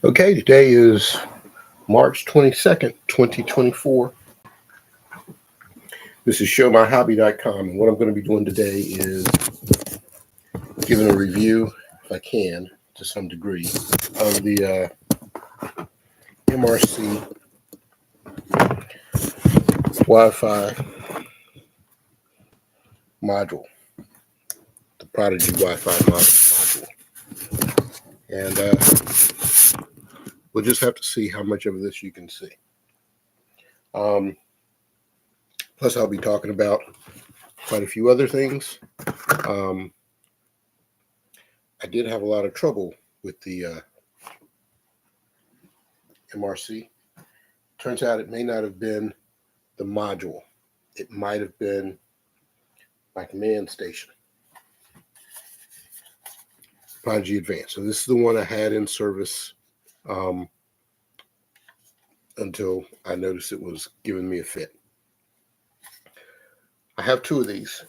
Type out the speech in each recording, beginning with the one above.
Okay, today is March 22nd, 2024. This is ShowMyHobby.com, and what I'm going to be doing today is giving a review, if I can, to some degree, of the MRC Wi-Fi module, the Prodigy Wi-Fi module. And we'll just have to see how much of this you can see. Plus, I'll be talking about quite a few other things. I did have a lot of trouble with the MRC. Turns out it may not have been the module. It might have been my command station. Prodigy Advanced. So this is the one I had in service until I noticed it was giving me a fit. I have two of these.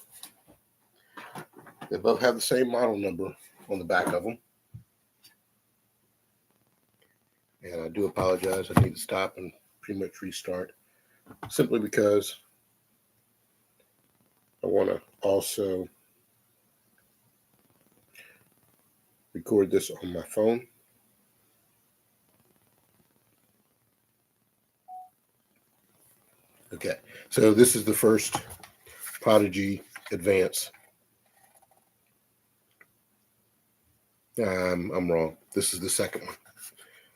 They both have the same model number on the back of them. And I do apologize. I need to stop and pretty much restart, simply because I want to also record this on my phone. Okay, so this is the first Prodigy Advance. I'm wrong. This is the second one.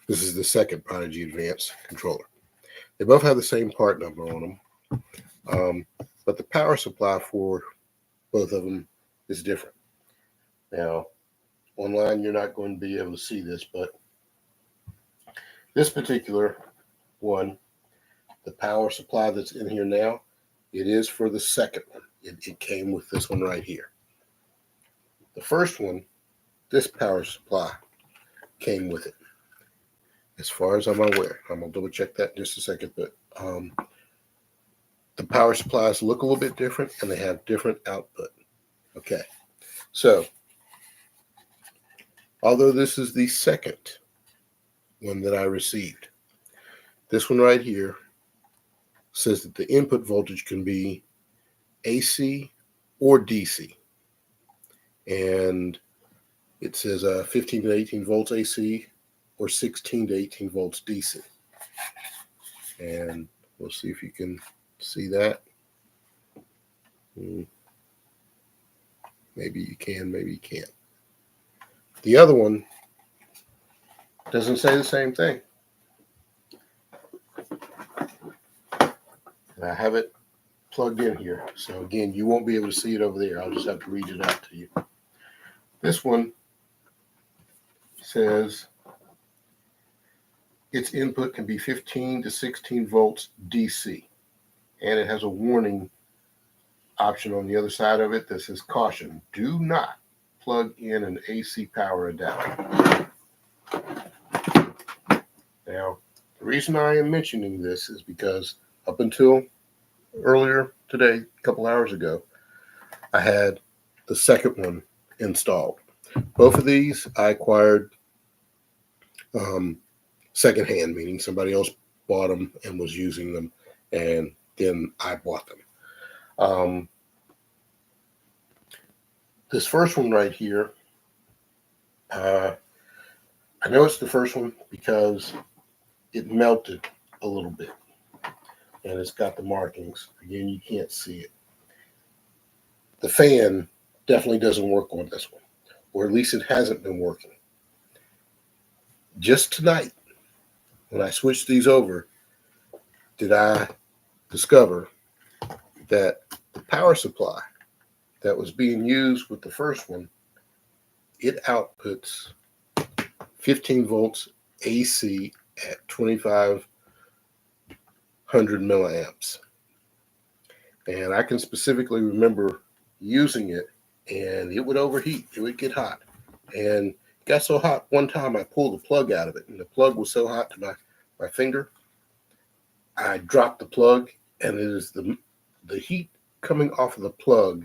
This is the second Prodigy Advance controller. They both have the same part number on them, but the power supply for both of them is different. Now, online, you're not going to be able to see this, but this particular one, the power supply that's in here now, it is for the second one. It came with this one right here. The first one, this power supply came with it, as far as I'm aware. I'm going to double check that in just a second, but the power supplies look a little bit different, and they have different output. Okay, so although this is the second one that I received, this one right here says that the input voltage can be AC or DC. And it says 15 to 18 volts AC or 16 to 18 volts DC. And we'll see if you can see that. Maybe you can, maybe you can't. The other one doesn't say the same thing. And I have it plugged in here. So again, you won't be able to see it over there. I'll just have to read it out to you. This one says its input can be 15 to 16 volts DC. And it has a warning option on the other side of it that says, caution, do not plug in an AC power adapter. Now, the reason I am mentioning this is because up until earlier today, a couple hours ago, I had the second one installed. Both of these I acquired secondhand, meaning somebody else bought them and was using them, and then I bought them. This first one right here, I know it's the first one because it melted a little bit, and it's got the markings. Again, you can't see it. The fan definitely doesn't work on this one, or at least it hasn't been working. Just tonight, when I switched these over, did I discover that the power supply that was being used with the first one, it outputs 15 volts AC at 2500 milliamps. And I can specifically remember using it, and it would overheat. It would get hot. And it got so hot one time I pulled the plug out of it, and the plug was so hot to my finger, I dropped the plug, and it is the heat coming off of the plug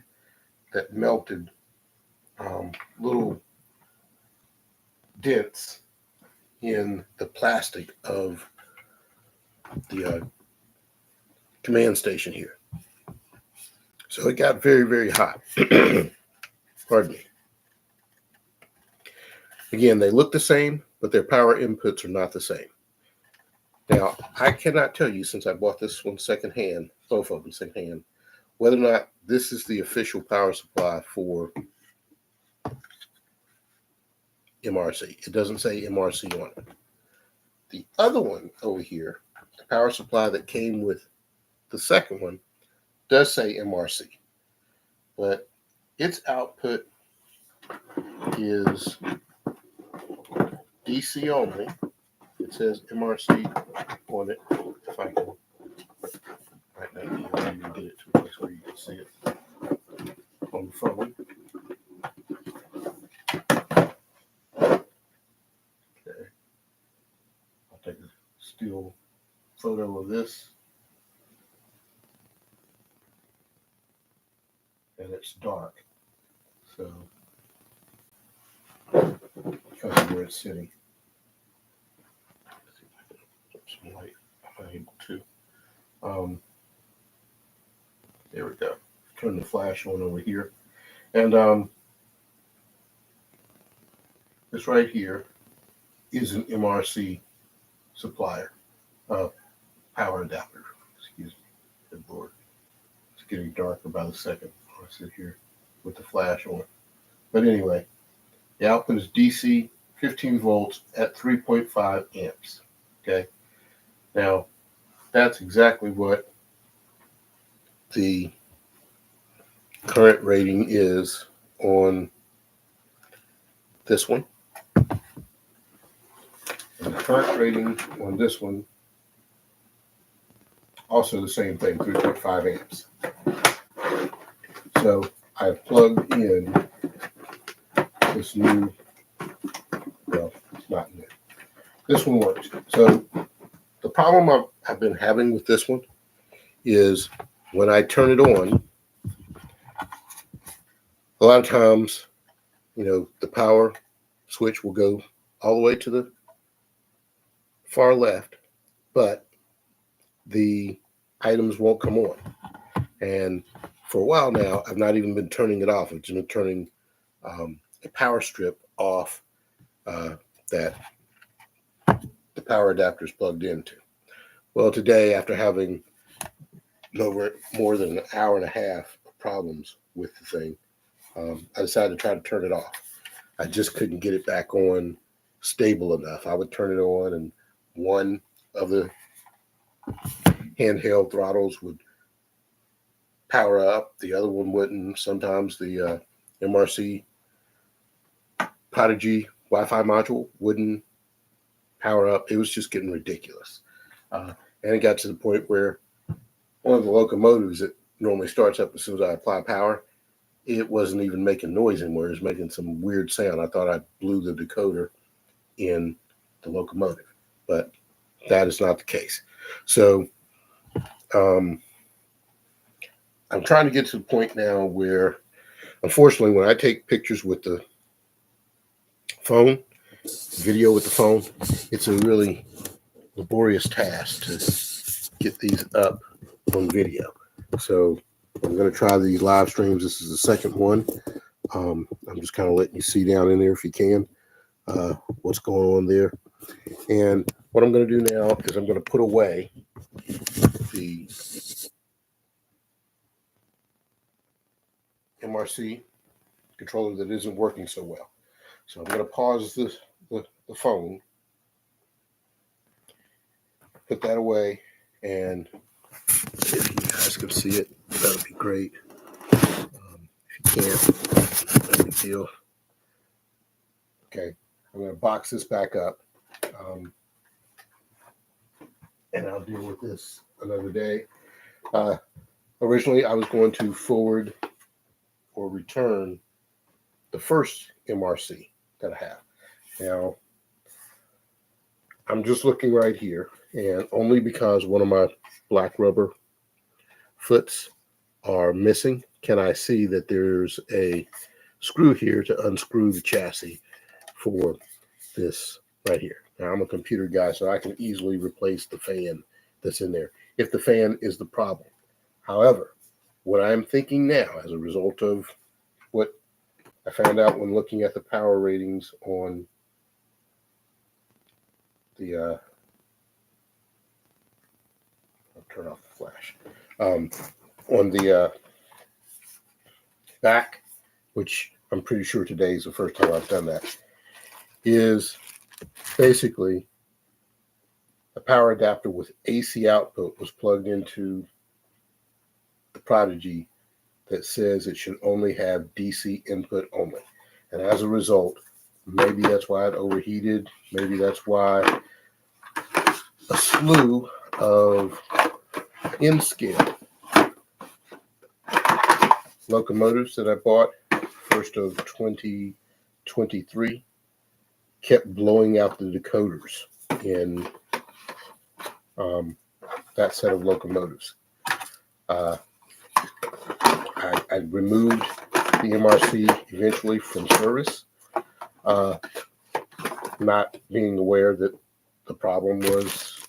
that melted little dents in the plastic of the command station here. So it got very, very hot. Pardon me. Again, they look the same, but their power inputs are not the same. Now, I cannot tell you, since I bought this one secondhand, both of them secondhand, whether or not this is the official power supply for MRC. It doesn't say MRC on it. The other one over here, the power supply that came with the second one, does say MRC, but its output is DC only. It says MRC on it. If I can right now, I can get it to a place where you can see it on the phone. Okay, I'll take a still photo of this, and it's dark, so because of where it's sitting. Let's see if I can put some light if I'm able to. There we go. Turn the flash on over here, and this right here is an MRC supplier, power adapter. Excuse me. Good Lord. It's getting darker by the second. I sit here with the flash on. But anyway, the output is DC 15 volts at 3.5 amps. Okay. Now, that's exactly what the current rating is on this one. And the current rating on this one, also the same thing, 3.5 amps. So I've plugged in this new, well, it's not new. This one works. So the problem I've been having with this one is when I turn it on, a lot of times, you know, the power switch will go all the way to the far left, but the items won't come on. And for a while now, I've not even been turning it off. I've just been turning a power strip off that the power adapter is plugged into. Well, today, after having more than an hour and a half of problems with the thing, I decided to try to turn it off. I just couldn't get it back on stable enough. I would turn it on, and one of the handheld throttles would power up, the other one wouldn't. Sometimes the MRC Prodigy Wi-Fi module wouldn't power up. It was just getting ridiculous. And it got to the point where one of the locomotives that normally starts up as soon as I apply power, it wasn't even making noise anymore. It was making some weird sound. I thought I blew the decoder in the locomotive, but that is not the case. So I'm trying to get to the point now where, unfortunately, when I take pictures with the phone, video with the phone, it's a really laborious task to get these up on video. So I'm going to try these live streams. This is the second one. I'm just kind of letting you see down in there if you can what's going on there. And what I'm going to do now is I'm going to put away the MRC controller that isn't working so well. So I'm going to pause the phone, put that away, and if you guys can see it, that would be great. If you can't, no big deal. Okay, I'm going to box this back up, and I'll deal with this another day. Originally, I was going to forward or return the first MRC that I have. Now, I'm just looking right here, and only because one of my black rubber foots are missing can I see that there's a screw here to unscrew the chassis for this right here. Now, I'm a computer guy, so I can easily replace the fan that's in there if the fan is the problem. However, what I'm thinking now, as a result of what I found out when looking at the power ratings on the, I'll turn off the flash, on the back, which I'm pretty sure today is the first time I've done that, is basically a power adapter with AC output was plugged into the Prodigy that says it should only have DC input only. And as a result, maybe that's why it overheated. Maybe that's why a slew of N-scale locomotives that I bought, first of 2023, kept blowing out the decoders in that set of locomotives. I removed the MRC eventually from service, not being aware that the problem was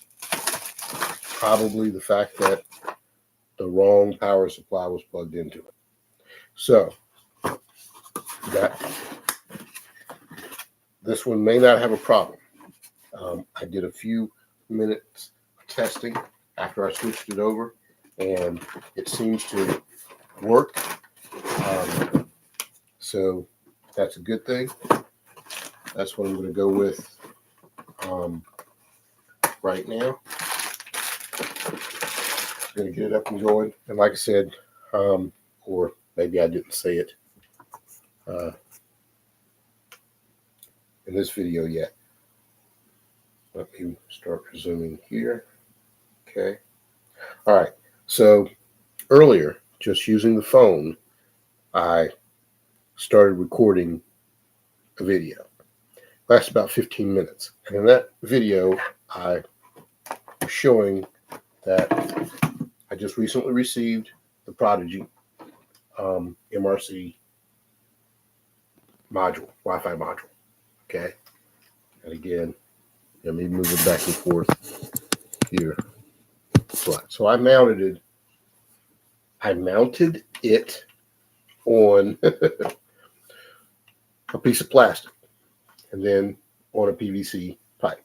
probably the fact that the wrong power supply was plugged into it. So that this one may not have a problem. I did a few minutes of testing after I switched it over, and it seems to work. So that's a good thing. That's what I'm going to go with right now. I'm going to get it up and going. And like I said, or maybe I didn't say it in this video yet. Let me start resuming here. Okay. All right. So earlier, just using the phone, I started recording a video. Lasts about 15 minutes. And in that video, I was showing that I just recently received the Prodigy MRC module, Wi-Fi module. Okay. And again, let me move it back and forth here. So I mounted it on a piece of plastic and then on a PVC pipe.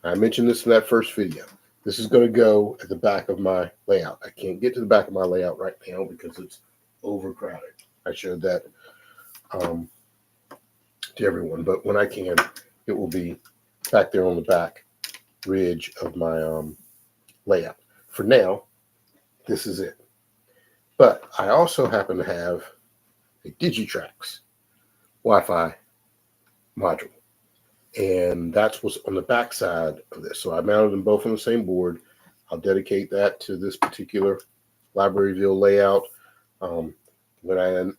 I mentioned this in that first video. This is going to go at the back of my layout. I can't get to the back of my layout right now because it's overcrowded. I showed that to everyone, but when I can, it will be back there on the back ridge of my layout. For now, this is it. But I also happen to have a Digitrax Wi-Fi module, and that's what's on the back side of this. So I mounted them both on the same board. I'll dedicate that to this particular Libraryville layout. When and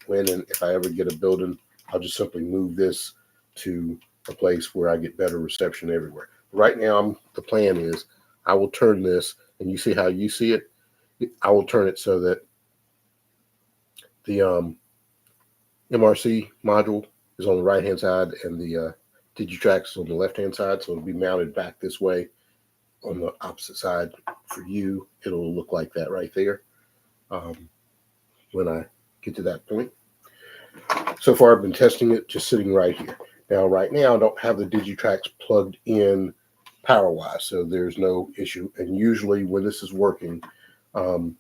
if I ever get a building, I'll just simply move this to a place where I get better reception everywhere. Right now, the plan is I will turn this, and you see how you see it. I will turn it so that the MRC module is on the right-hand side and the Digitrax is on the left-hand side. So it'll be mounted back this way on the opposite side. For you, it'll look like that right there when I get to that point. So far, I've been testing it just sitting right here. Now, right now, I don't have the Digitrax plugged in power-wise, so there's no issue. And usually when this is working, I'm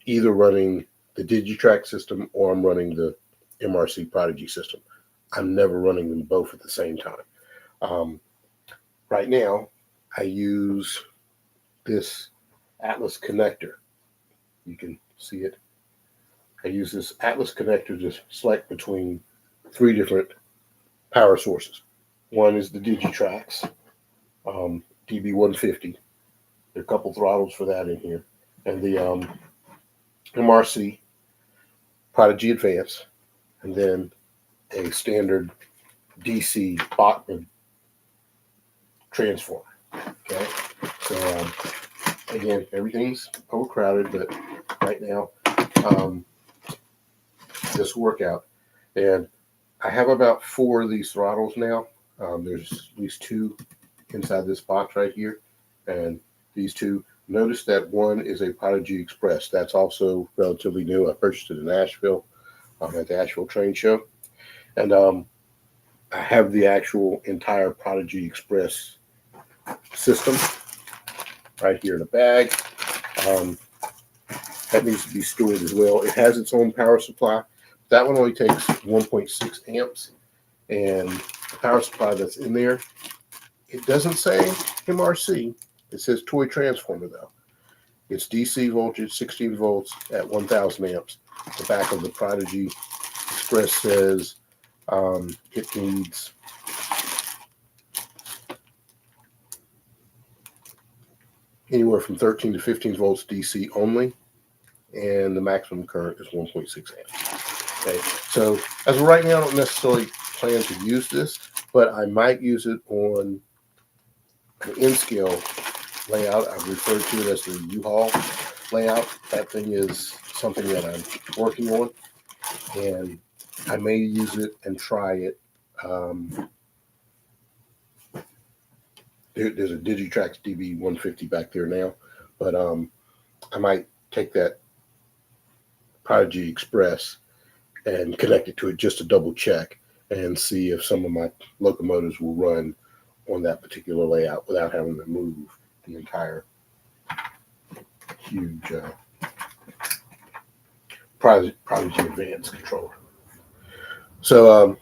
either running the Digitrax system or I'm running the MRC Prodigy system. I'm never running them both at the same time. Right now, I use this Atlas connector. You can see it. I use this Atlas connector to select between 3 different power sources. One is the Digitrax DB150. There are a couple throttles for that in here. And the MRC Prodigy Advance, and then a standard DC Bachmann transformer. Okay, so again, everything's overcrowded, but right now this will work out. And I have about 4 of these throttles now. There's at least two inside this box right here, and these two. Notice that one is a Prodigy Express. That's also relatively new. I purchased it in Nashville at the Asheville Train Show, and I have the actual entire Prodigy Express system right here in a bag. That needs to be stored as well. It has its own power supply. That one only takes 1.6 amps, and the power supply that's in there, it doesn't say MRC. It says toy transformer though. It's DC voltage, 16 volts at 1,000 amps. The back of the Prodigy Express says it needs anywhere from 13 to 15 volts DC only, and the maximum current is 1.6 amps. Okay, so as of right now, I don't necessarily plan to use this, but I might use it on the N-scale layout. I've referred to it as the U-Haul layout. That thing is something that I'm working on, and I may use it and try it. There's a Digitrax DB150 back there now, but I might take that Prodigy Express and connect it to it just to double check and see if some of my locomotives will run on that particular layout without having to move the entire huge Prodigy Advanced controller. So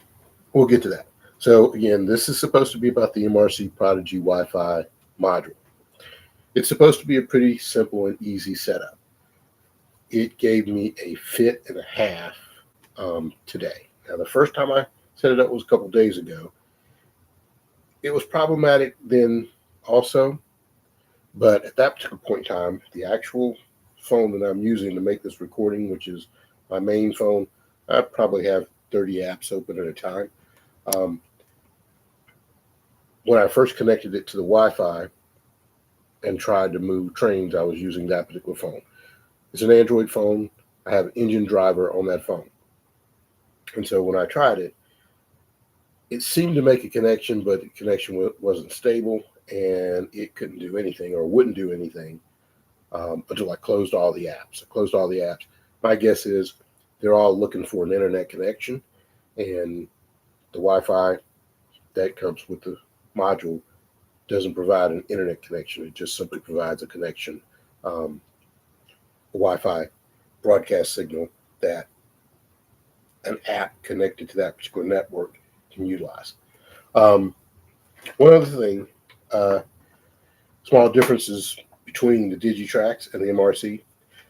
we'll get to that. So again, this is supposed to be about the MRC Prodigy Wi-Fi module. It's supposed to be a pretty simple and easy setup. It gave me a fit and a half today. Now, the first time I set it up was a couple days ago. It was problematic then also, but at that particular point in time, the actual phone that I'm using to make this recording, which is my main phone, I probably have 30 apps open at a time. When I first connected it to the Wi-Fi and tried to move trains, I was using that particular phone. It's an Android phone. I have Engine Driver on that phone. And so when I tried it, it seemed to make a connection, but the connection wasn't stable, and it couldn't do anything or wouldn't do anything until I closed all the apps. My guess is they're all looking for an internet connection, and the Wi-Fi that comes with the module doesn't provide an internet connection. It just simply provides a connection, a Wi-Fi broadcast signal that an app connected to that particular network can utilize. One other thing, small differences between the Digitrax and the MRC.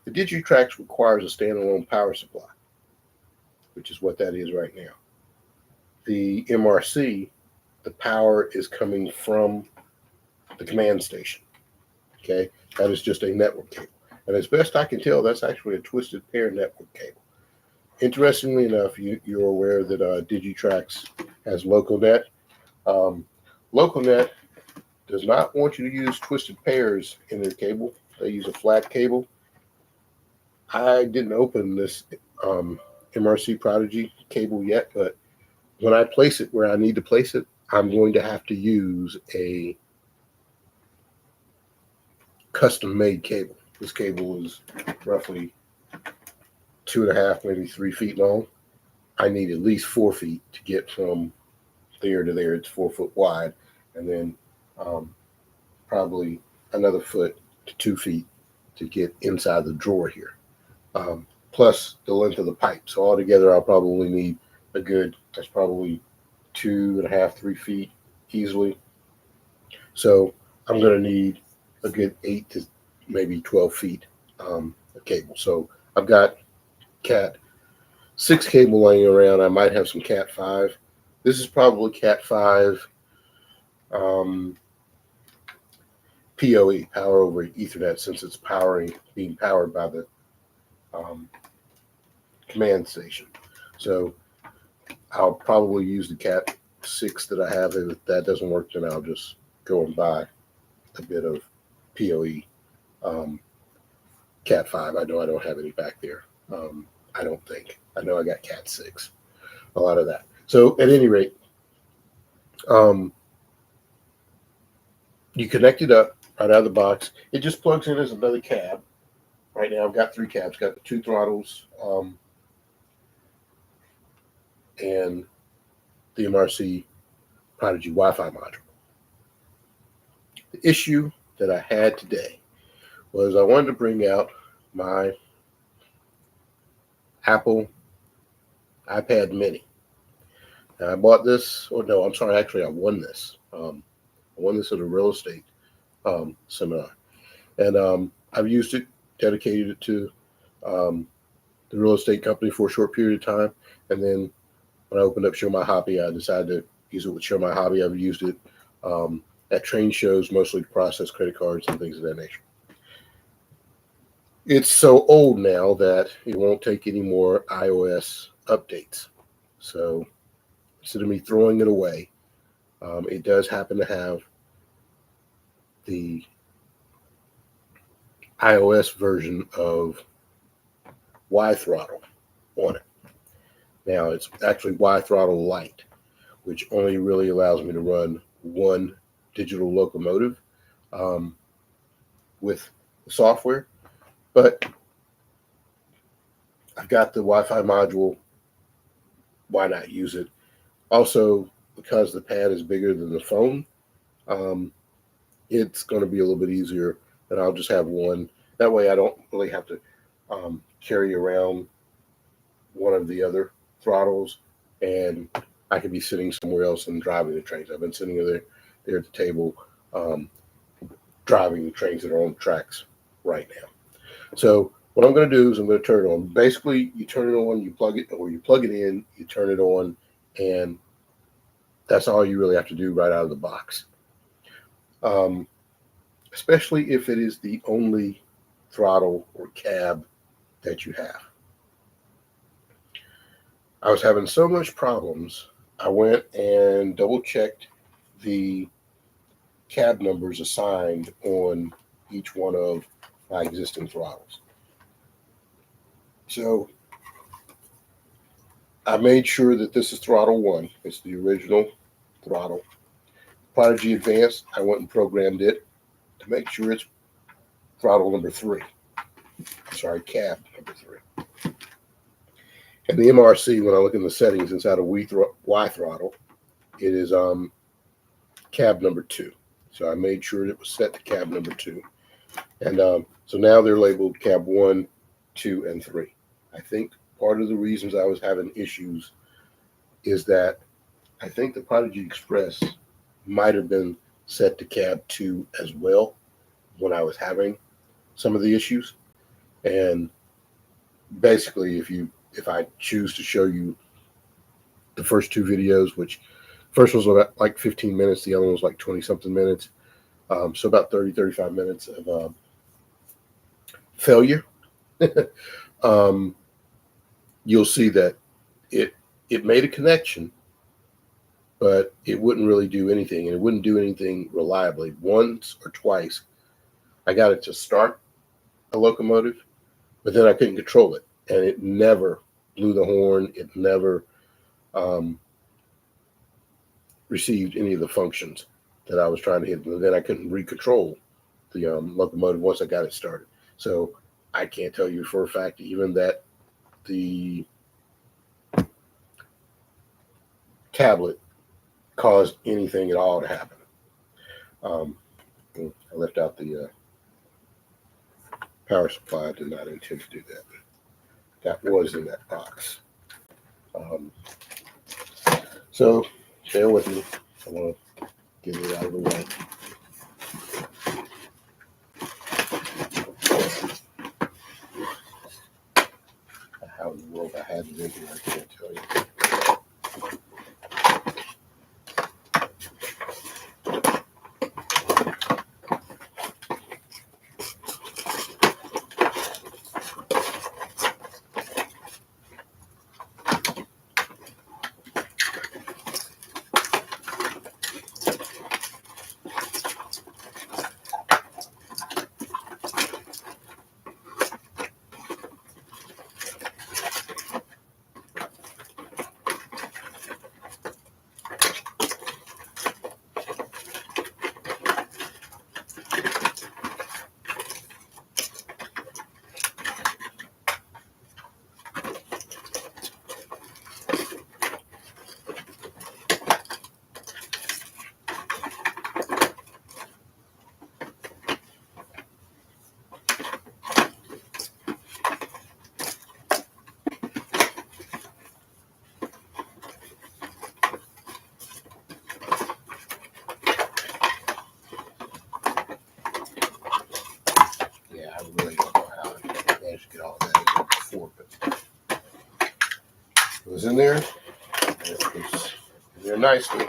The Digitrax requires a standalone power supply, which is what that is right now. The MRC, the power is coming from the command station. Okay, that is just a network cable. And as best I can tell, that's actually a twisted pair network cable. Interestingly enough, you're aware that Digitrax has LocalNet. LocalNet does not want you to use twisted pairs in their cable. They use a flat cable. I didn't open this MRC Prodigy cable yet, but when I place it where I need to place it, I'm going to have to use a custom-made cable. This cable is roughly 2.5, maybe 3 feet long. I need at least 4 feet to get from there to there. It's 4 foot wide, and then probably another foot to 2 feet to get inside the drawer here, plus the length of the pipe. So altogether, I'll probably need a good, that's probably 2.5, 3 feet easily. So I'm going to need a good 8 to maybe 12 feet of cable. So I've got Cat 6 cable laying around. I might have some Cat 5. This is probably Cat 5 PoE, power over Ethernet, since it's being powered by the command station. So I'll probably use the Cat 6 that I have. If that doesn't work, then I'll just go and buy a bit of PoE Cat 5. I know I don't have any back there. I don't think. I know I got Cat 6. A lot of that. So at any rate, Um, you connect it up right out of the box. It just plugs in as another cab. Right now, I've got 3 cabs. Got the 2 throttles and the MRC Prodigy Wi-Fi module. The issue that I had today was I wanted to bring out my Apple iPad Mini. And I bought this, or no, I'm sorry, actually I won this. I won this at a real estate seminar. And I've used it, dedicated it to the real estate company for a short period of time. And then when I opened up ShowMyHobby, I decided to use it with ShowMyHobby. I've used it at trade shows, mostly to process credit cards and things of that nature. It's so old now that it won't take any more iOS updates. So instead of me throwing it away, it does happen to have the iOS version of Throttle on it. Now it's actually Throttle Lite, which only really allows me to run one digital locomotive with the software. But I've got the Wi-Fi module. Why not use it? Also, because the pad is bigger than the phone, it's going to be a little bit easier, and I'll just have one. That way I don't really have to carry around one of the other throttles, and I could be sitting somewhere else and driving the trains. I've been sitting there at the table driving the trains that are on the tracks right now. So what I'm going to do is I'm going to turn it on. Basically, you turn it on, you plug it, or you plug it in, you turn it on, and that's all you really have to do right out of the box. Especially if it is the only throttle or cab that you have. I was having so much problems, I went and double-checked the cab numbers assigned on each one of my existing throttles. So I made sure that this is throttle 1. It's the original throttle. Prodigy Advanced, I went and programmed it to make sure it's throttle number 3. Sorry, cab number 3. And the MRC, when I look in the settings inside of Throttle, it is cab number 2. So I made sure it was set to cab number 2. And so now they're labeled cab 1, 2, and 3. I think part of the reasons I was having issues is that I think the Prodigy Express might have been set to cab 2 as well when I was having some of the issues. And basically, if I choose to show you the first 2 videos, which first was about like 15 minutes, the other one was like 20 something minutes, so about 35 minutes of failure. You'll see that it made a connection, but it wouldn't really do anything, and it wouldn't do anything reliably. Once or twice I got it to start a locomotive, but then I couldn't control it, and it never blew the horn. It never received any of the functions that I was trying to hit, and then I couldn't recontrol the locomotive once I got it started. So I can't tell you for a fact even that the tablet caused anything at all to happen. I left out the power supply. I did not intend to do that. That was in that box. So bear with me. I want to get it out of the way. How in the world I had it in here, I can't tell you. in there. And it goes in there nicely.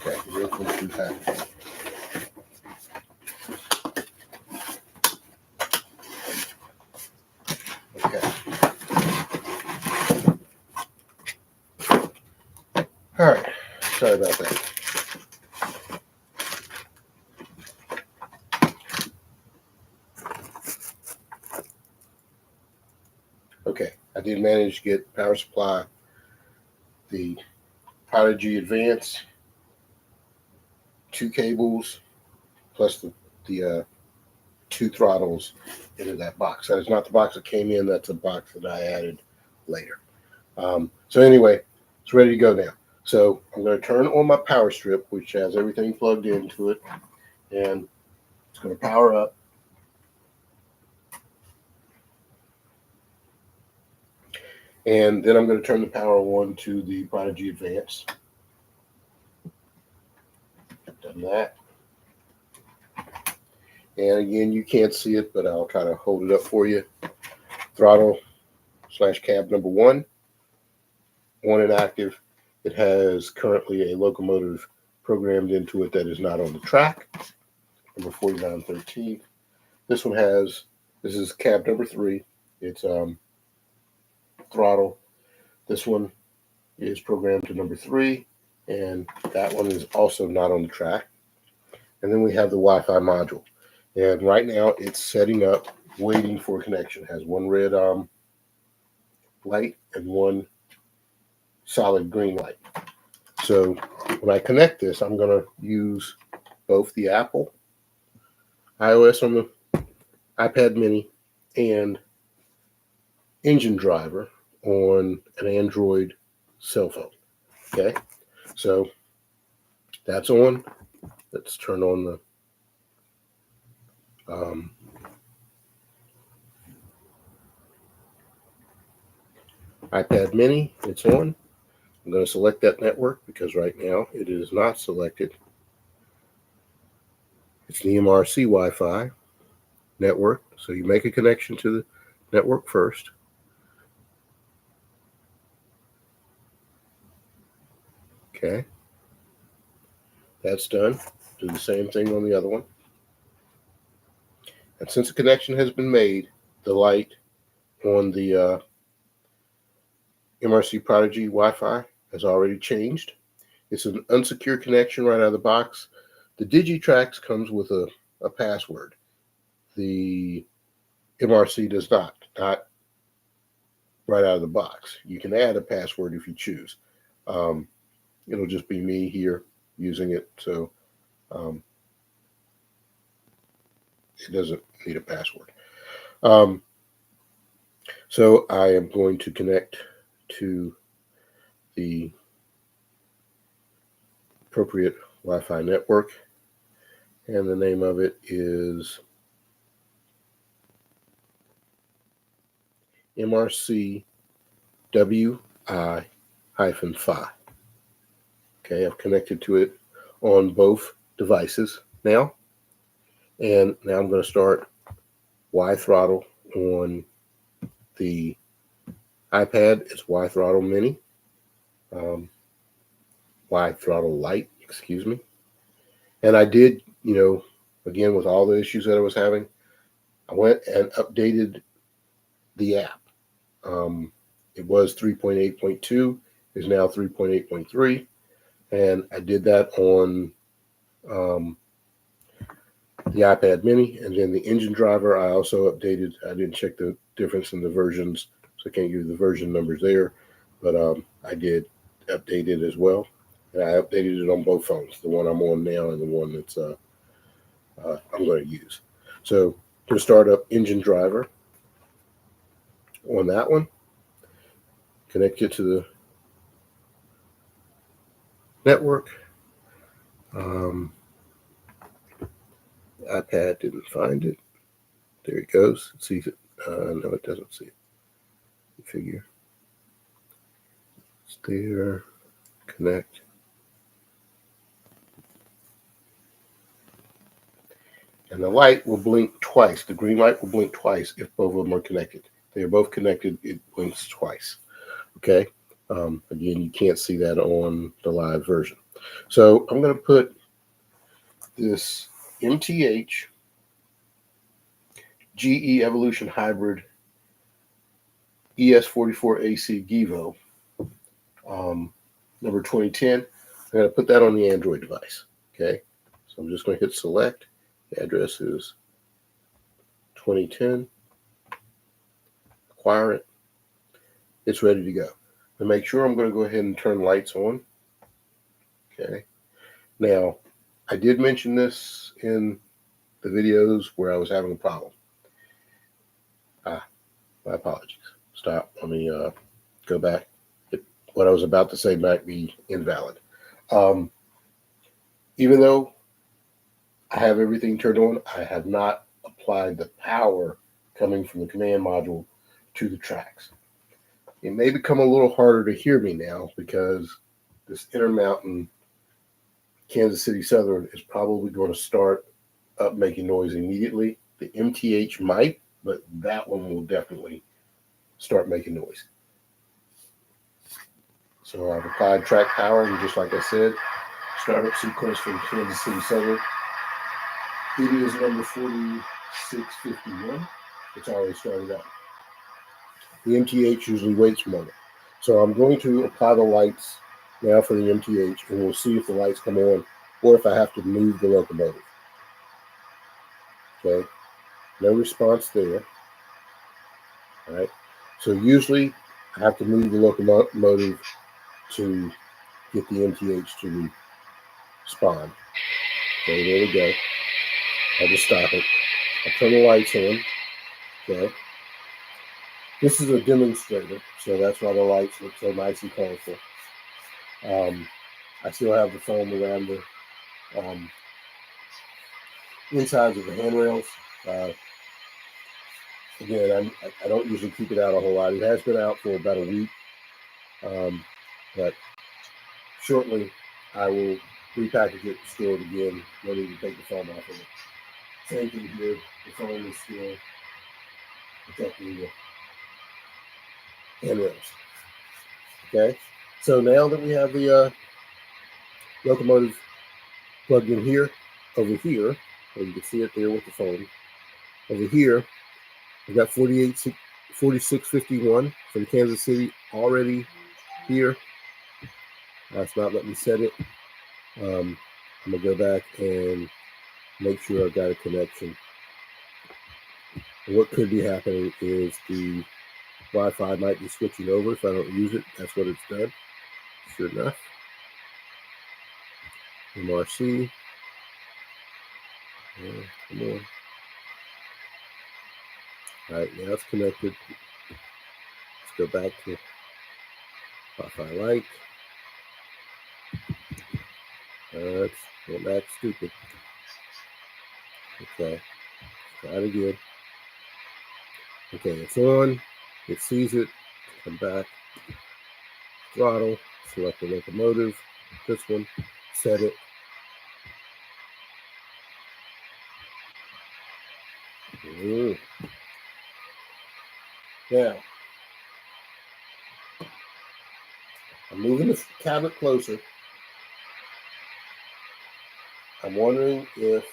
Okay, real quick. Okay. All right. Sorry about that. Okay, I did manage to get power supply, the Prodigy Advance, 2 cables, plus the 2 throttles into that box. That is not the box that came in. That's a box that I added later. So anyway, it's ready to go now. So I'm going to turn on my power strip, which has everything plugged into it, and it's going to power up. And then I'm going to turn the power on to the Prodigy Advance. Done that. And again, you can't see it, but I'll try to hold it up for you. Throttle / cab number 1, on and active. It has currently a locomotive programmed into it that is not on the track, number 4913. This one has, this is cab number 3. It's throttle. This one is programmed to number 3, and that one is also not on the track. And then we have the Wi-Fi module. And right now it's setting up, waiting for a connection. It has one red light and one solid green light. So when I connect this, I'm going to use both the Apple iOS on the iPad mini and Engine Driver on an Android cell phone. Okay, so that's on. Let's turn on the iPad mini. It's on. I'm going to select that network because right now it is not selected. It's the MRC Wi-Fi network. So you make a connection to the network first. Okay. That's done. Do the same thing on the other one. And since a connection has been made, the light on the MRC Prodigy Wi-Fi has already changed. It's an unsecure connection right out of the box. The DigiTrax comes with a password. The MRC does not right out of the box. You can add a password if you choose. It'll just be me here using it, so it doesn't need a password. So I am going to connect to the appropriate Wi-Fi network, and the name of it is MRC WI-5. Okay, I've connected to it on both devices now, and now I'm going to start Y throttle on the iPad. It's Y throttle mini, Y throttle light, excuse me. And I did, again, with all the issues that I was having, I went and updated the app. It was 3.8.2, is now 3.8.3, and I did that on the iPad mini. And then the engine driver I also updated. I didn't check the difference in the versions, so I can't give you the version numbers there, but I did update it as well, and I updated it on both phones, the one I'm on now and the one that's I'm going to use. So I'm going to start up engine driver on that one, connect it to the network. iPad didn't find it. There it goes. It sees it. No, it doesn't see it. Figure. It's there. Connect. And the light will blink twice. The green light will blink twice if both of them are connected. They are both connected. It blinks twice. Okay. Again, you can't see that on the live version. So I'm going to put this MTH GE Evolution Hybrid ES44AC GEVO number 2010. I'm going to put that on the Android device. Okay. So I'm just going to hit select. The address is 2010. Acquire it. It's ready to go. To make sure, I'm going to go ahead and turn lights on. Okay. Now, I did mention this in the videos where I was having a problem. My apologies. Stop. Let me go back. What I was about to say might be invalid. Even though I have everything turned on, I have not applied the power coming from the command module to the tracks. It may become a little harder to hear me now because this Intermountain Kansas City Southern is probably going to start up making noise immediately. The MTH might, but that one will definitely start making noise. So I've applied track power, and just like I said, startup sequence from Kansas City Southern. It is number 4651. It's already started up. The MTH usually waits a moment. So I'm going to apply the lights now for the MTH, and we'll see if the lights come on or if I have to move the locomotive. Okay, no response there. All right, so usually I have to move the locomotive to get the MTH to respond. Okay, there we go. I'll just stop it. I'll turn the lights on. Okay. This is a demonstrator, so that's why the lights look so nice and colorful. I still have the foam around the insides of the handrails. Again, I don't usually keep it out a whole lot. It has been out for about a week, but shortly I will repackage it, store it again, ready to take the foam off of it. Same thing here. The foam is still protecting the handrails. Okay, so now that we have the locomotive plugged in here, over here, and you can see it there with the phone. Over here, we've got 4651 from Kansas City already here. That's not letting me set it. I'm going to go back and make sure I've got a connection. And what could be happening is the Wi-Fi might be switching over if I don't use it. That's what it's done. Sure enough. MRC. Come on. All right, now it's connected. Let's go back to Wi-Fi light. Let's go back stupid. Okay, try it again. Okay, it's on. It sees it. Come back. Throttle. Select the locomotive. This one. Set it. Ooh. Now, I'm moving the cabinet closer. I'm wondering if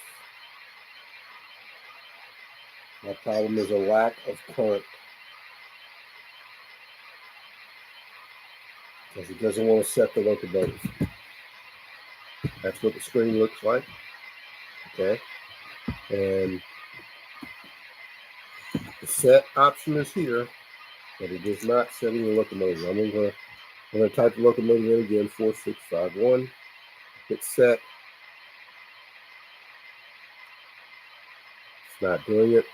My problem is a lack of current, because it doesn't want to set the locomotive. That's what the screen looks like. Okay. And the set option is here, but it is not setting the locomotive. I'm going to type the locomotive in again, 4651. Hit set. It's not doing it.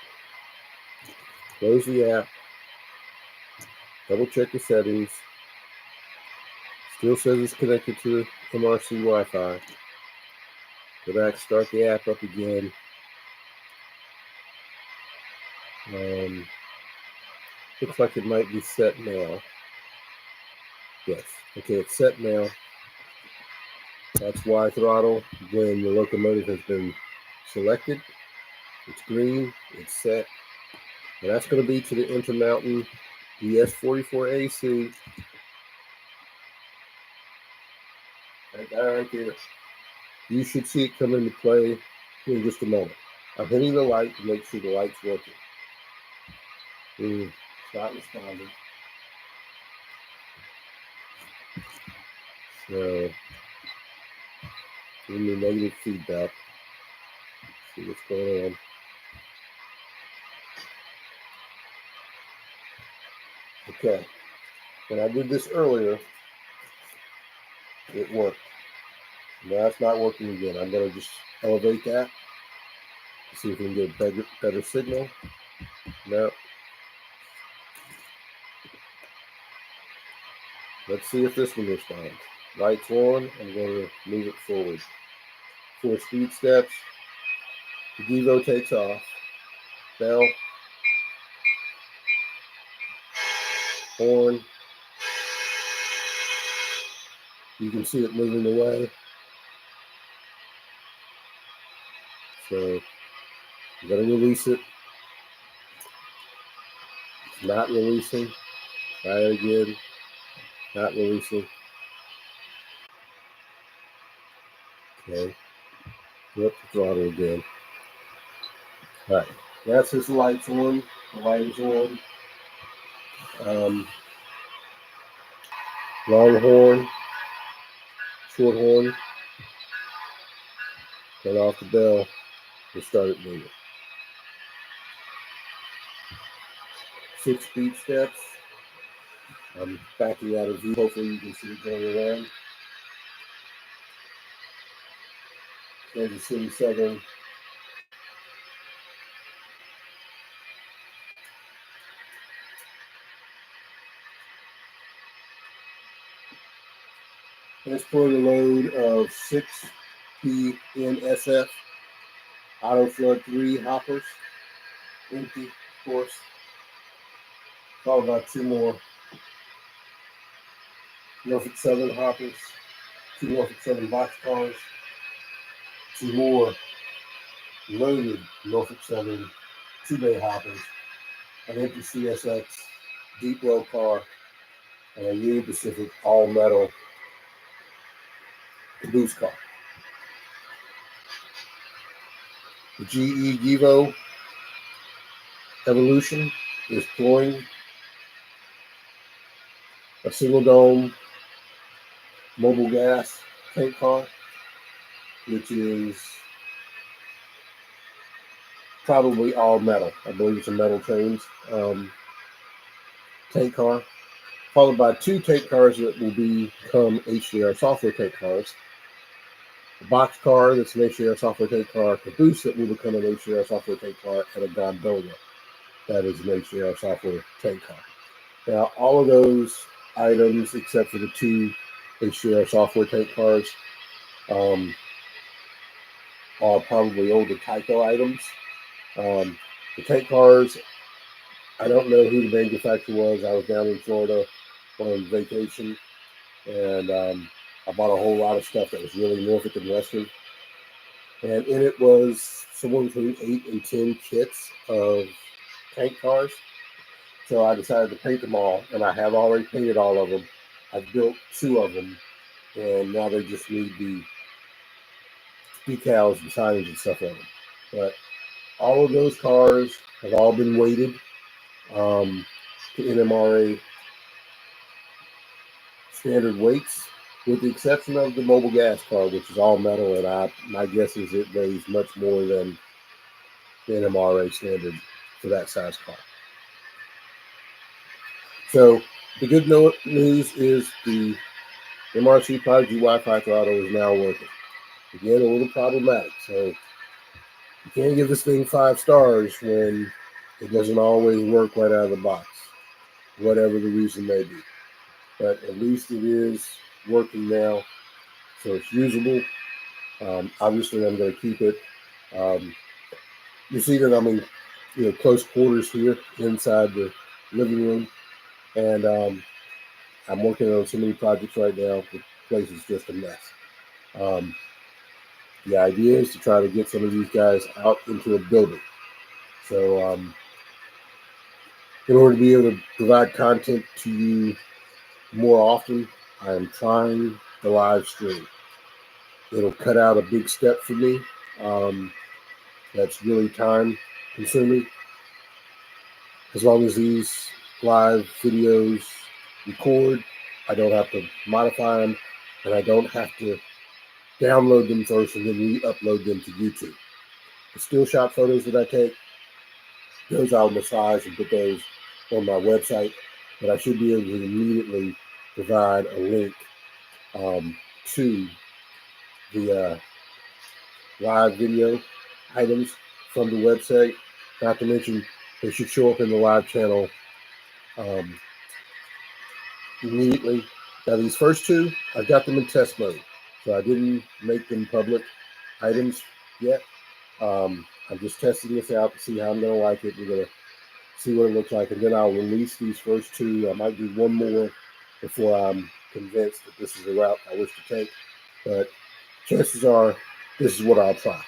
Close the app. Double check the settings. Still says it's connected to MRC Wi-Fi. Go back, start the app up again. Looks like it might be set now. Yes. Okay, it's set now. That's why Throttle, when the locomotive has been selected, it's green, it's set. And that's going to be to the Intermountain ES44AC. Right there. You should see it come into play in just a moment. I'm hitting the light to make sure the light's working. It's not responding. So, give me negative feedback. See what's going on. Okay. When I did this earlier, it worked. Now it's not working again. I'm going to just elevate that to see if we can get a better signal. No. Let's see if this one responds. Lights on. I'm going to move it forward. 4 speed steps. The Devo takes off. Bell. Horn. You can see it moving away. So I'm going to release it. It's not releasing. Try it again. Not releasing. Okay. Go up the throttle again. All right. That's his lights on. The light is on. Long horn. Short horn. Turn off the bell and start it moving. 6 speed steps. I'm backing out of view. Hopefully you can see it going around. Kansas City Southern. Transporting a load of 6 PNSF Auto Flood 3 hoppers. Empty, of course. Followed by 2 more Norfolk Southern hoppers, 2 Norfolk Southern boxcars, 2 more loaded Norfolk Southern 2-bay hoppers, an empty CSX deep row car, and a Union Pacific all metal caboose car. The GE Evo Evolution is pulling a single dome mobile gas tank car, which is probably all metal. I believe it's a metal trains tank car, followed by 2 tank cars that will become HDR software tank cars. A box car that's an HDR software tank car, a caboose that will become an HDR software tank car, and a gondola that is an HDR software tank car. Now, all of those items, except for the 2 HDR software tank cars, are probably older Tyco items. The tank cars, I don't know who the manufacturer was. I was down in Florida on vacation, and I bought a whole lot of stuff that was really Norfolk and Western. And in it was somewhere between 8 and 10 kits of tank cars. So I decided to paint them all, and I have already painted all of them. I've built 2 of them, and now they just need the decals and signage and stuff on them. But All of those cars have all been weighted to NMRA standard weights, with the exception of the mobile gas car, which is all metal, and my guess is it weighs much more than the NMRA standard for that size car. So the good news is the MRC Prodigy Wi-Fi throttle is now working. Again, a little problematic. So you can't give this thing 5 stars when it doesn't always work right out of the box, whatever the reason may be. But at least it is working now, so it's usable. Obviously, I'm going to keep it. You see that I'm in close quarters here inside the living room, and I'm working on so many projects right now. The place is just a mess. The idea is to try to get some of these guys out into a building. So in order to be able to provide content to you more often, I am trying the live stream. It'll cut out a big step for me. That's really time consuming. As long as these live videos record, I don't have to modify them, and I don't have to download them first and then re-upload them to YouTube. The still shot photos that I take, those I'll massage and put those on my website, but I should be able to immediately provide a link to the live video items from the website. Not to mention, they should show up in the live channel immediately. Now, these first 2, I've got them in test mode, so I didn't make them public items yet. I'm just testing this out to see how I'm going to like it. We're going to see what it looks like, and then I'll release these first 2. I might do one more before I'm convinced that this is the route I wish to take, but chances are this is what I'll try.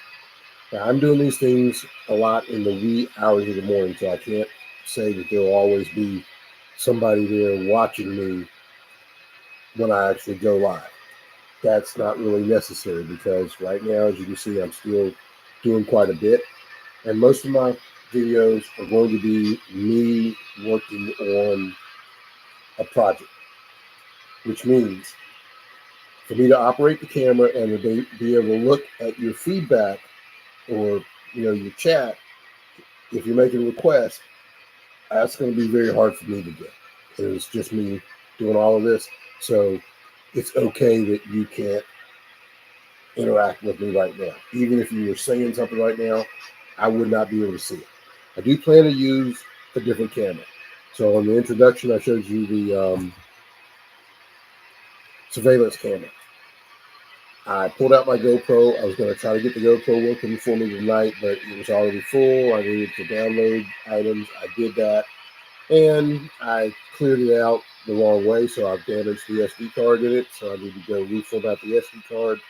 Now, I'm doing these things a lot in the wee hours of the morning, so I can't say that there will always be somebody there watching me when I actually go live. That's not really necessary, because right now, as you can see, I'm still doing quite a bit, and most of my videos are going to be me working on a project, which means for me to operate the camera and to be able to look at your feedback or your chat. If you're making a request, that's going to be very hard for me to do. It's just me doing all of this, so it's okay that you can't interact with me right now. Even if you were saying something right now, I would not be able to see it. I do plan to use a different camera. So in the introduction, I showed you the surveillance camera. I pulled out my GoPro. I was going to try to get the GoPro working for me tonight, but it was already full. I needed to download items. I did that, and I cleared it out the wrong way, so I've damaged the SD card in it. So I need to go reformat the SD card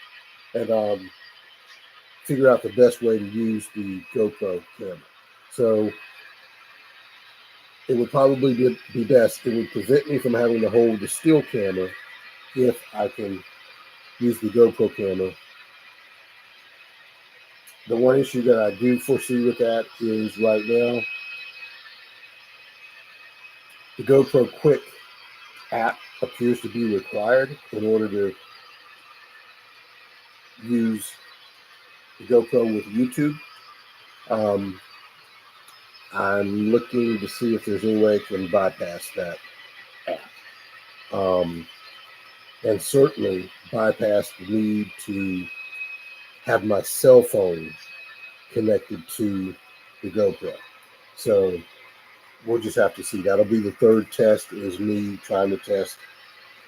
and figure out the best way to use the GoPro camera. So it would probably be best. It would prevent me from having to hold the still camera if I can use the GoPro camera. The one issue that I do foresee with that is right now, the GoPro Quick app appears to be required in order to use the GoPro with YouTube. I'm looking to see if there's any way I can bypass that app. And certainly bypass the need to have my cell phone connected to the GoPro. So we'll just have to see. That'll be the third test, is me trying to test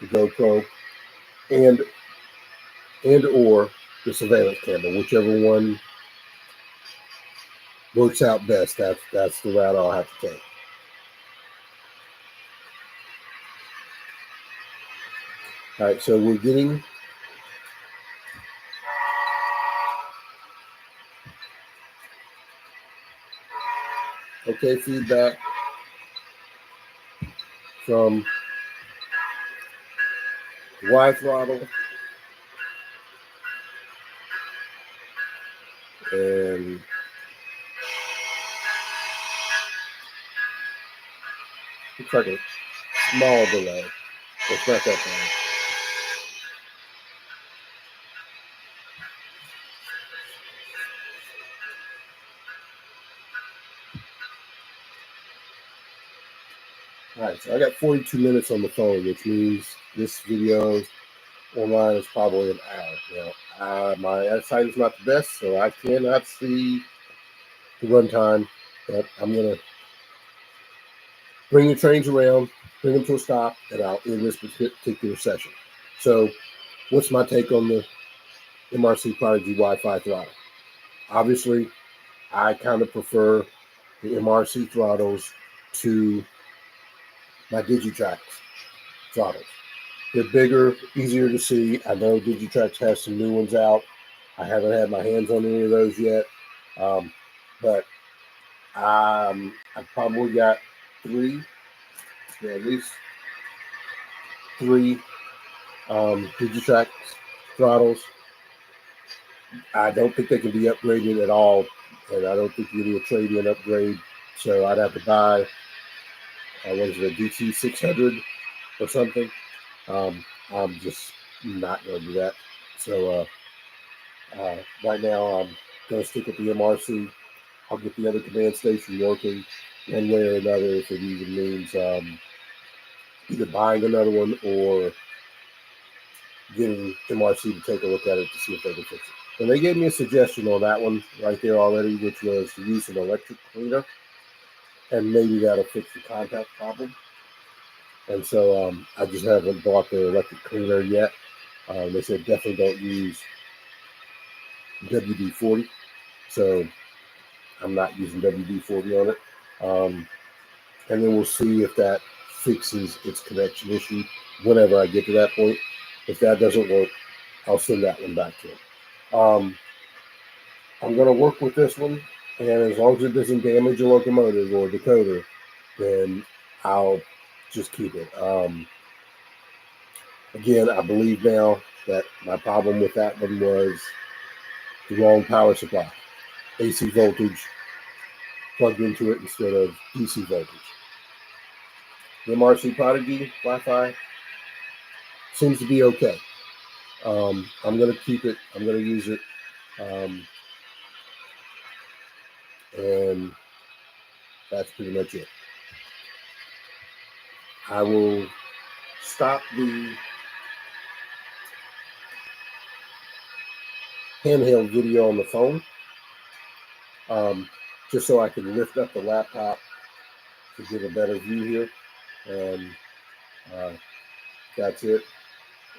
the GoPro and or the surveillance camera, whichever one works out best. That's the route I'll have to take. All right, so we're getting okay feedback from Throttle and looks like a small delay. It's not that bad. All right, so I got 42 minutes on the phone, which means this video online is probably an hour. Now, my eyesight is not the best, so I cannot see the runtime, but I'm going to bring the trains around, bring them to a stop, and I'll end this particular session. So, what's my take on the MRC Prodigy Wi-Fi throttle? Obviously, I kind of prefer the MRC throttles to my Digitrax throttles. They're bigger, easier to see. I know Digitrax has some new ones out. I haven't had my hands on any of those yet, but I've probably got at least three Digitrax throttles. I don't think they can be upgraded at all, and I don't think you need a trade-in upgrade. So I'd have to buy, what is it, a DT 600 or something. I'm just not going to do that. So right now I'm going to stick with the MRC. I'll get the other command station working one way or another if it even means either buying another one or getting MRC to take a look at it to see if they can fix it. And they gave me a suggestion on that one right there already, which was to use an electric cleaner, and maybe that'll fix the contact problem. And so I just haven't bought the electric cleaner yet. They said definitely don't use WD-40, so I'm not using WD-40 on it. And then we'll see if that fixes its connection issue whenever I get to that point. If that doesn't work, I'll send that one back to him. I'm going to work with this one, and as long as it doesn't damage a locomotive or a decoder, then I'll just keep it. Again, I believe now that my problem with that one was the wrong power supply. AC voltage plugged into it instead of DC voltage. The MRC Prodigy Wi-Fi seems to be okay. I'm going to keep it. I'm going to use it. And that's pretty much it. I will stop the handheld video on the phone just so I can lift up the laptop to get a better view here. And that's it.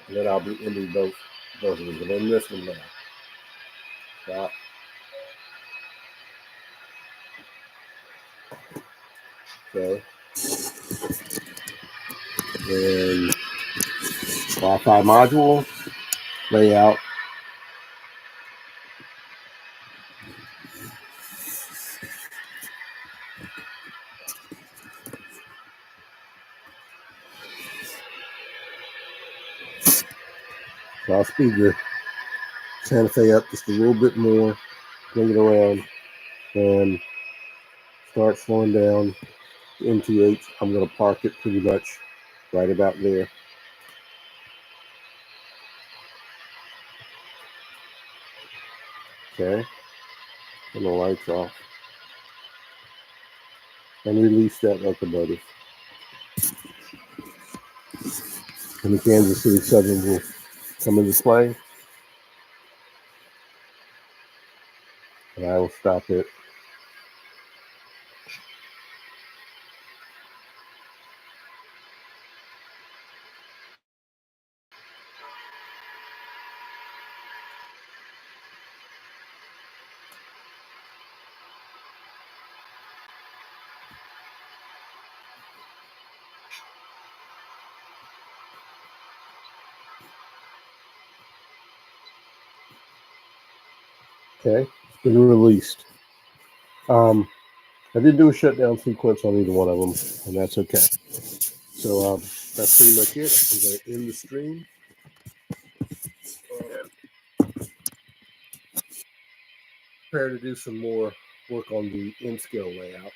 And then I'll be ending both of them. And then this one now. Stop. Okay. And Wi-Fi module layout. So I'll speed the Santa Fe up just a little bit more, bring it around, and start slowing down. MTH, I'm going to park it pretty much right about there. Okay, and the lights off. And release that locomotive. And the Kansas City Southern will come into play. And I will stop it. Okay, it's been released. I didn't do a shutdown sequence on either one of them, and that's okay. So that's pretty much it. I'm going to end the stream. And prepare to do some more work on the N-scale layout,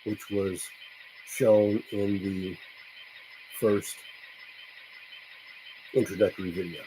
which was shown in the first introductory video.